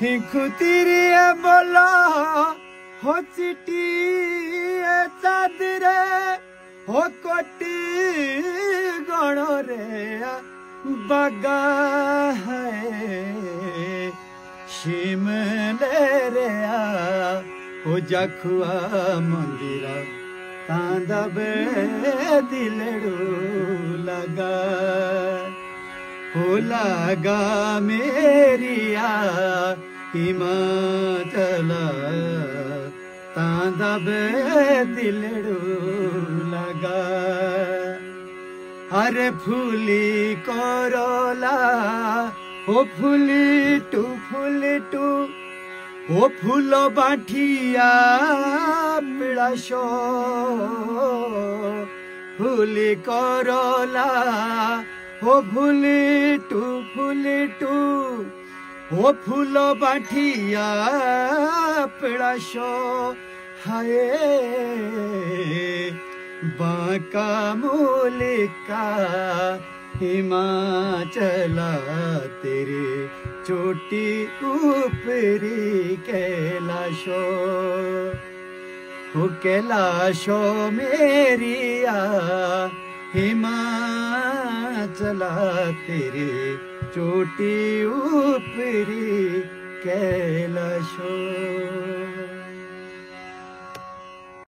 हिंखुतिरी बोला हो चिटी चादरे हो कोटी गण रे बगा है शिमले रे हो जाखुआ मंदिर तांदबे दिलड़ू लगा हो लगा मेरिया हिमाचल तांदबे दिलड़ू लगा अरे फूली करोला ओ फूली टू ओ फूल बाठिया पिड़ाशो फूली करोला ओ फूली टू ओ फूल बाठिया पिड़ाशो हाय बांका मूलिका हिमाचला तेरे चोटी ऊपरी कैलाशो हो कैलाशो मेरिया हिमाचला तेरे चोटी ऊपरी कैलाशो।